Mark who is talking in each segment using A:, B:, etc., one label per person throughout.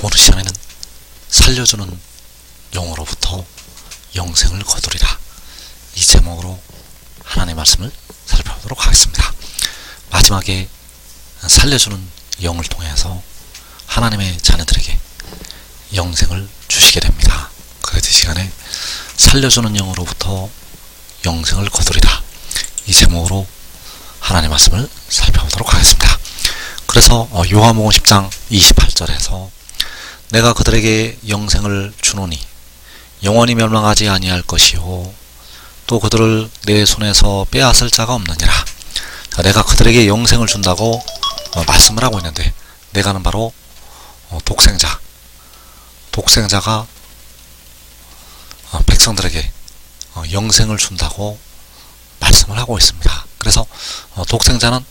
A: 오늘 시간에는 살려주는 영으로부터 영생을 거두리라, 이 제목으로 하나님의 말씀을 살펴보도록 하겠습니다. 마지막에 살려주는 영을 통해서 하나님의 자녀들에게 영생을 주시게 됩니다. 그래서 이 시간에 살려주는 영으로부터 영생을 거두리라, 이 제목으로 하나님의 말씀을 살펴보도록 하겠습니다. 그래서 요한복음 10장 28절에서 내가 그들에게 영생을 주노니 영원히 멸망하지 아니할 것이요 또 그들을 내 손에서 빼앗을 자가 없느니라. 내가 그들에게 영생을 준다고 말씀을 하고 있는데, 내가는 바로 독생자가 백성들에게 영생을 준다고 말씀을 하고 있습니다. 그래서 독생자는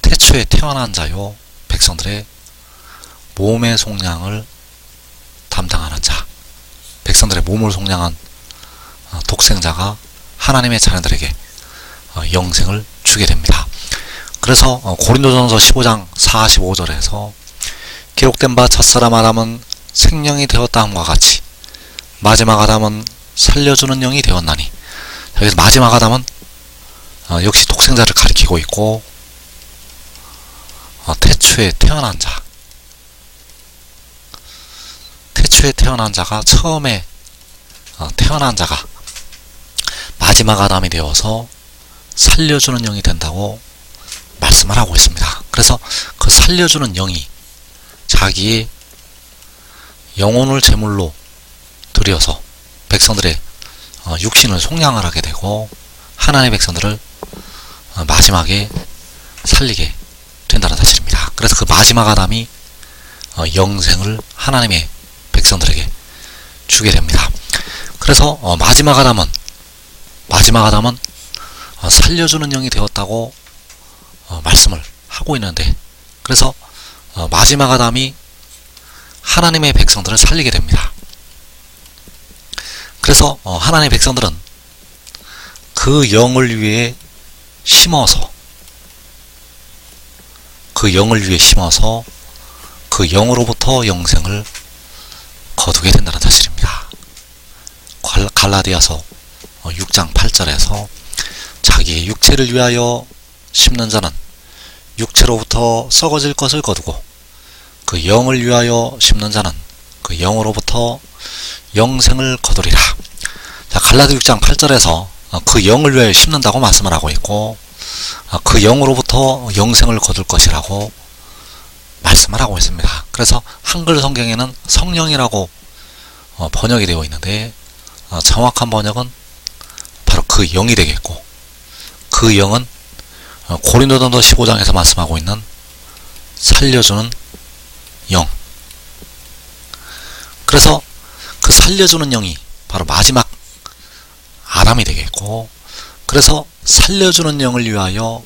A: 태초에 태어난 자요, 백성들의 몸의 속량을 담당하는 자, 백성들의 몸을 속량한 독생자가 하나님의 자녀들에게 영생을 주게 됩니다. 그래서 고린도전서 15장 45절에서 기록된 바 첫사람 아담은 생명이 되었다 함과 같이 마지막 아담은 살려주는 영이 되었나니, 여기서 마지막 아담은 역시 독생자를 가리키고 있고, 태초에 태어난 자가 처음에 태어난 자가 마지막 아담이 되어서 살려주는 영이 된다고 말씀을 하고 있습니다. 그래서 그 살려주는 영이 자기의 영혼을 제물로 드려서 백성들의 육신을 속량을 하게 되고 하나님의 백성들을 마지막에 살리게 된다는 사실입니다. 그래서 그 마지막 아담이 영생을 하나님의 백성들에게 주게 됩니다. 그래서 마지막 아담은 살려주는 영이 되었다고 말씀을 하고 있는데, 그래서 마지막 아담이 하나님의 백성들을 살리게 됩니다. 그래서 하나님의 백성들은 그 영을 위해 심어서 그 영으로부터 영생을 거두게 된다는 사실입니다. 갈라디아서 6장 8절에서 자기의 육체를 위하여 심는 자는 육체로부터 썩어질 것을 거두고 그 영을 위하여 심는 자는 그 영으로부터 영생을 거두리라. 자, 갈라디아 6장 8절에서 그 영을 위하여 심는다고 말씀을 하고 있고, 그 영으로부터 영생을 거둘 것이라고 말씀을 하고 있습니다. 그래서 한글 성경에는 성령이라고 번역이 되어 있는데, 정확한 번역은 바로 그 영이 되겠고, 그 영은 고린도전서 15장에서 말씀하고 있는 살려주는 영. 그래서 그 살려주는 영이 바로 마지막 아담이 되겠고, 그래서 살려주는 영을 위하여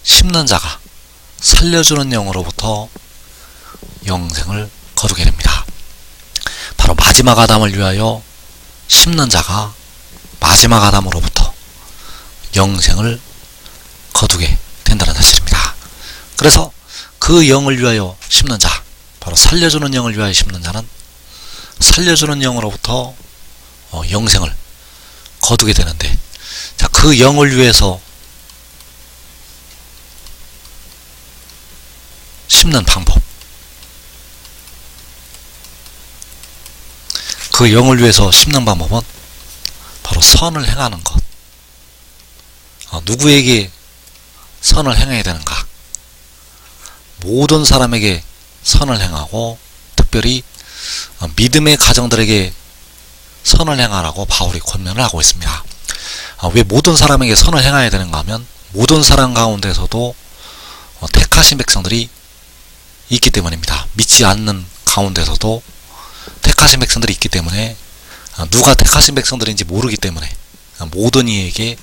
A: 심는 자가 살려주는 영으로부터 영생을 거두게 됩니다. 바로 마지막 아담을 위하여 심는 자가 마지막 아담으로부터 영생을 거두게 된다는 사실입니다. 그래서 그 영을 위하여 심는 자, 바로 살려주는 영을 위하여 심는 자는 살려주는 영으로부터 영생을 거두게 되는데, 자, 그 영을 위해서 심는 방법, 그 영을 위해서 심는 방법은 바로 선을 행하는 것. 누구에게 선을 행해야 되는가? 모든 사람에게 선을 행하고, 특별히 믿음의 가정들에게 선을 행하라고 바울이 권면을 하고 있습니다. 왜 모든 사람에게 선을 행해야 되는가 하면, 모든 사람 가운데서도 택하신 백성들이 있기 때문입니다. 믿지 않는 가운데서도 택하신 백성들이 있기 때문에, 누가 택하신 백성들인지 모르기 때문에 모든 이에게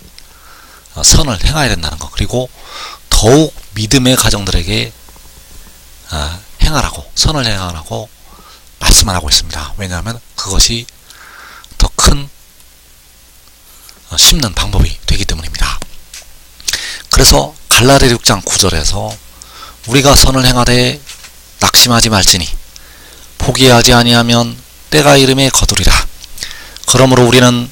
A: 선을 행해야 된다는 것, 그리고 더욱 믿음의 가정들에게 선을 행하라고 말씀을 하고 있습니다. 왜냐하면 그것이 더 큰 심는 방법이 되기 때문입니다. 그래서 갈라디아 6장 9절에서 우리가 선을 행하되 낙심하지 말지니 포기하지 아니하면 때가 이름에 거두리라. 그러므로 우리는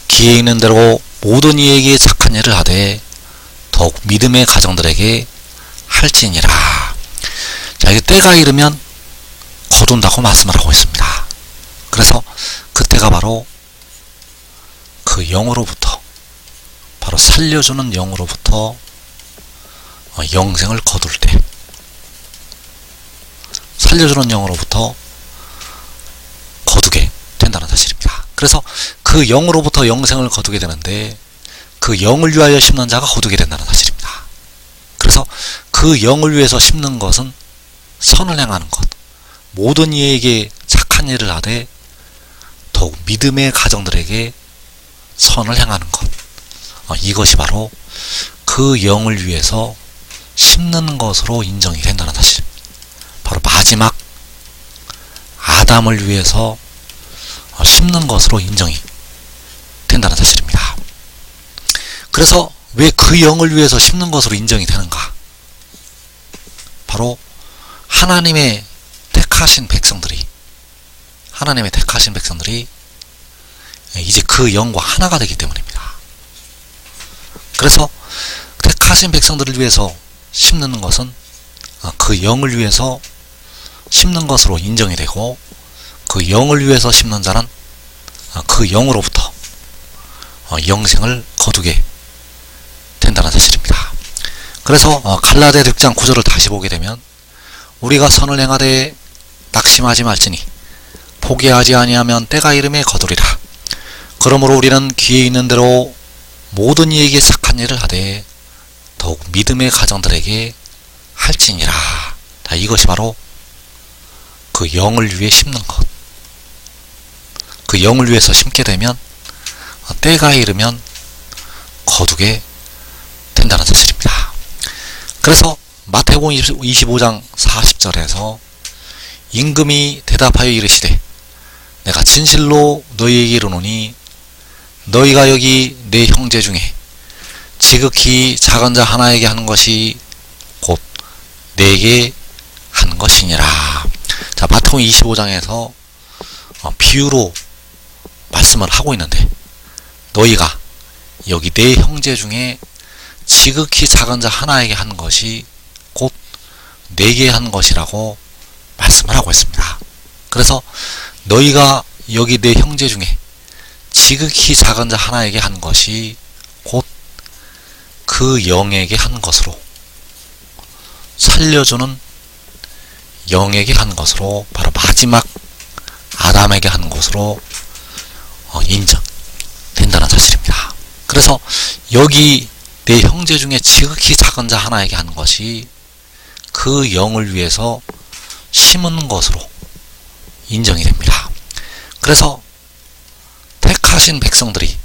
A: 기회 있는 대로 모든 이에게 착한 일을 하되 더욱 믿음의 가정들에게 할지니라. 자, 이게 때가 이르면 거둔다고 말씀을 하고 있습니다. 그래서 그때가 바로 그 영으로부터, 바로 살려주는 영으로부터 영생을 거둘 때, 살려주는 영으로부터 거두게 된다는 사실입니다. 그래서 그 영으로부터 영생을 거두게 되는데 그 영을 위하여 심는 자가 거두게 된다는 사실입니다. 그래서 그 영을 위해서 심는 것은 선을 행하는 것, 모든 이에게 착한 일을 하되 더욱 믿음의 가정들에게 선을 행하는 것, 이것이 바로 그 영을 위해서 심는 것으로 인정이 된다는 사실. 바로 마지막 아담을 위해서 심는 것으로 인정이 된다는 사실입니다. 그래서 왜 그 영을 위해서 심는 것으로 인정이 되는가? 바로 하나님의 택하신 백성들이 이제 그 영과 하나가 되기 때문입니다. 그래서 택하신 백성들을 위해서 심는 것은 그 영을 위해서 심는 것으로 인정이 되고, 그 영을 위해서 심는 자는 그 영으로부터 영생을 거두게 된다는 사실입니다. 그래서 갈라디아 6장 9절을 다시 보게 되면, 우리가 선을 행하되 낙심하지 말지니 포기하지 아니하면 때가 이름에 거두리라. 그러므로 우리는 기회 있는 대로 모든 이에게 착한 일을 하되 더욱 믿음의 가정들에게 할지니라. 자, 이것이 바로 그 영을 위해 심는 것, 그 영을 위해서 심게 되면 때가 이르면 거두게 된다는 사실입니다. 그래서 마태복음 25장 40절에서 임금이 대답하여 이르시되 내가 진실로 너희에게 이르노니 너희가 여기 내 형제 중에 지극히 작은 자 하나에게 하는 것이 곧 내게 한 것이니라. 자, 마태복음 25장에서 비유로 말씀을 하고 있는데, 너희가 여기 내 형제 중에 지극히 작은 자 하나에게 한 것이 곧 내게 한 것이라고 말씀을 하고 있습니다. 그래서 너희가 여기 내 형제 중에 지극히 작은 자 하나에게 한 것이 곧 그 영에게 한 것으로, 살려주는 영에게 한 것으로, 바로 마지막 아담에게 한 것으로 인정된다는 사실입니다. 그래서 여기 내 형제 중에 지극히 작은 자 하나에게 한 것이 그 영을 위해서 심은 것으로 인정이 됩니다. 그래서 택하신 백성들이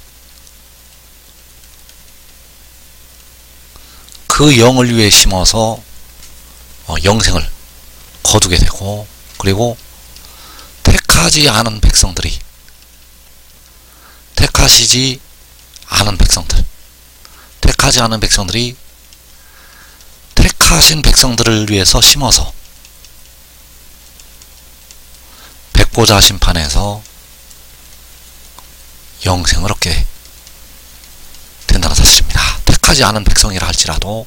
A: 그 영을 위해 심어서 영생을 거두게 되고, 그리고 택하지 않은 백성들이, 택하지 않은 백성들이 택하신 백성들을 위해서 심어서 백보자 심판에서 영생을 얻게 된다는 사실입니다. 택하지 않은 백성이라 할지라도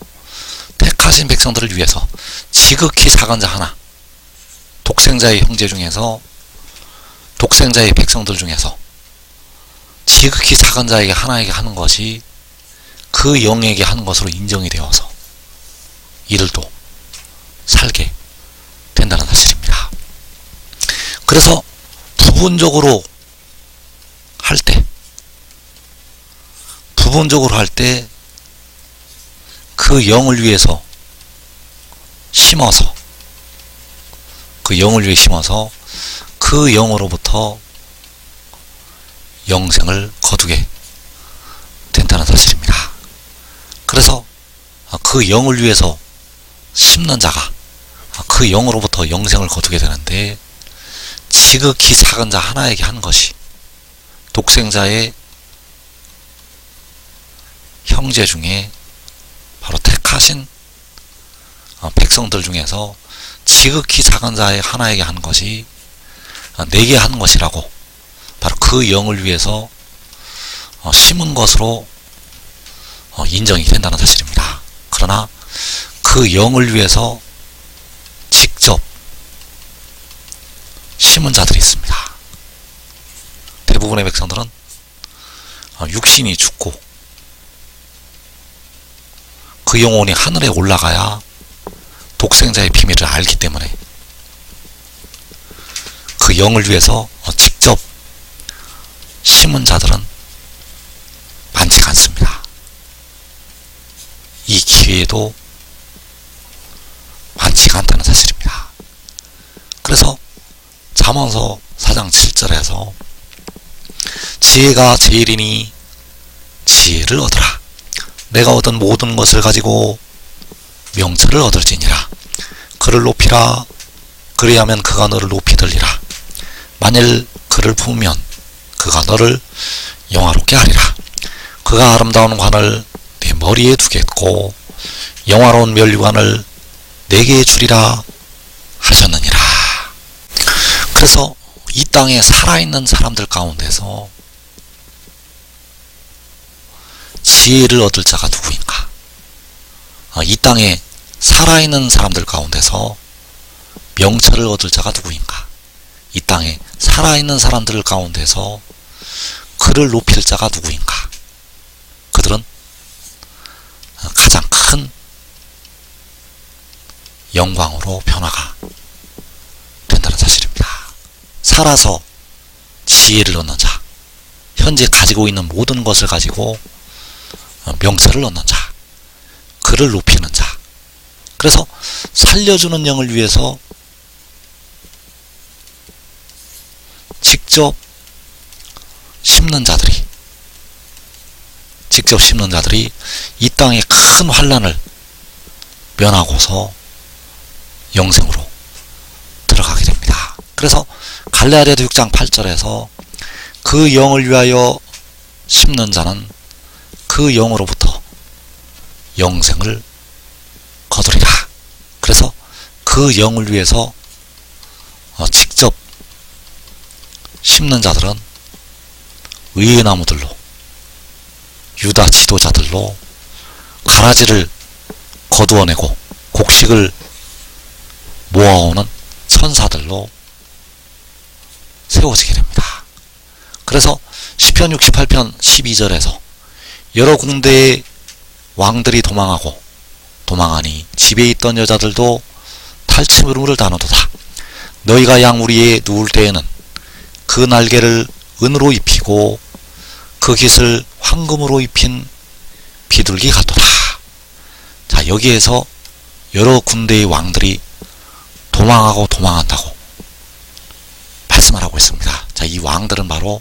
A: 택하신 백성들을 위해서 지극히 작은 자 하나, 독생자의 형제 중에서, 독생자의 백성들 중에서 지극히 작은 자에게 하나에게 하는 것이 그 영에게 하는 것으로 인정이 되어서 이들도 살게 된다는 사실입니다. 그래서 부분적으로 할 때 그 영을 위해서 심어서, 그 영으로부터 영생을 거두게 된다는 사실입니다. 그래서 그 영을 위해서 심는 자가 그 영으로부터 영생을 거두게 되는데, 지극히 작은 자 하나에게 한 것이 독생자의 형제 중에, 바로 택하신 백성들 중에서 지극히 작은 자의 하나에게 한 것이 내게 한 것이라고 바로 그 영을 위해서 심은 것으로 인정이 된다는 사실입니다. 그러나 그 영을 위해서 직접 심은 자들이 있습니다. 대부분의 백성들은 육신이 죽고 그 영혼이 하늘에 올라가야 독생자의 비밀을 알기 때문에 그 영을 위해서 직접 심은 자들은 많지가 않습니다. 이 기회도 많지가 않다는 사실입니다. 그래서 잠언서 4장 7절에서 지혜가 제일이니 지혜를 얻으라. 내가 얻은 모든 것을 가지고 명철을 얻을지니라. 그를 높이라. 그리하면 그가 너를 높이 들리라. 만일 그를 품으면 그가 너를 영화롭게 하리라. 그가 아름다운 관을 내 머리에 두겠고 영화로운 면류관을 내게 주리라 하셨느니라. 그래서 이 땅에 살아있는 사람들 가운데서 지혜를 얻을 자가 누구인가? 이 땅에 살아있는 사람들 가운데서 명철을 얻을 자가 누구인가? 이 땅에 살아있는 사람들 가운데서 그를 높일 자가 누구인가? 그들은 가장 큰 영광으로 변화가 된다는 사실입니다. 살아서 지혜를 얻는 자, 현재 가지고 있는 모든 것을 가지고 명철을 얻는 자, 그를 높이는 자. 그래서 살려주는 영을 위해서 직접 심는 자들이 이 땅의 큰 환난을 면하고서 영생으로 들어가게 됩니다. 그래서 갈라디아서 6장 8절에서 그 영을 위하여 심는 자는 그 영으로부터 영생을 거두리라. 그래서 그 영을 위해서 직접 심는 자들은 의의 나무들로, 유다 지도자들로 가라지를 거두어내고 곡식을 모아오는 천사들로 세워지게 됩니다. 그래서 시편 68편 12절에서 여러 군데의 왕들이 도망하니 집에 있던 여자들도 탈취물을 나누도다. 너희가 양우리에 누울 때에는 그 날개를 은으로 입히고 그 깃을 황금으로 입힌 비둘기 같도다. 자, 여기에서 여러 군데의 왕들이 도망한다고 말씀을 하고 있습니다. 자, 이 왕들은 바로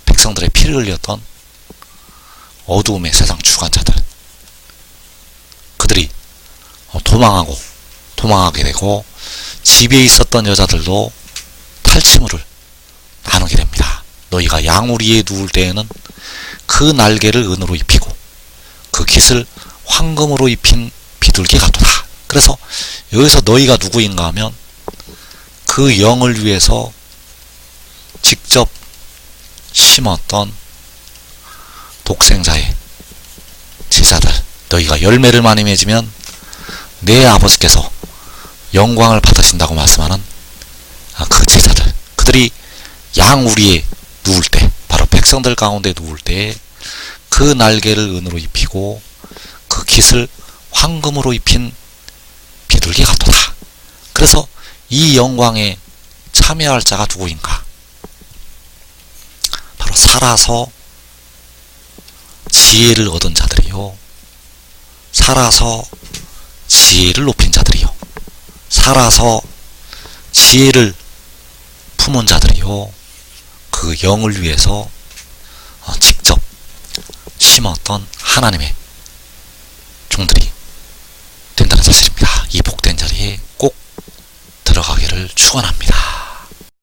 A: 백성들의 피를 흘렸던 어두움의 세상 주관자들. 그들이 도망하게 되고 집에 있었던 여자들도 탈취물을 나누게 됩니다. 너희가 양우리에 누울 때에는 그 날개를 은으로 입히고 그 깃을 황금으로 입힌 비둘기 같도다. 그래서 여기서 너희가 누구인가 하면 그 영을 위해서 직접 심었던 독생자의 제자들. 너희가 열매를 많이 맺으면 내 아버지께서 영광을 받으신다고 말씀하는 그 제자들. 그들이 양우리에 누울 때, 바로 백성들 가운데 누울 때 그 날개를 은으로 입히고 그 깃을 황금으로 입힌 비둘기 같도다. 그래서 이 영광에 참여할 자가 누구인가? 바로 살아서 지혜를 얻은 자들이요, 살아서 지혜를 높인 자들이요, 살아서 지혜를 품은 자들이요, 그 영을 위해서 직접 심었던 하나님의 종들이 된다는 사실입니다. 이 복된 자리에 꼭 들어가기를 축원합니다.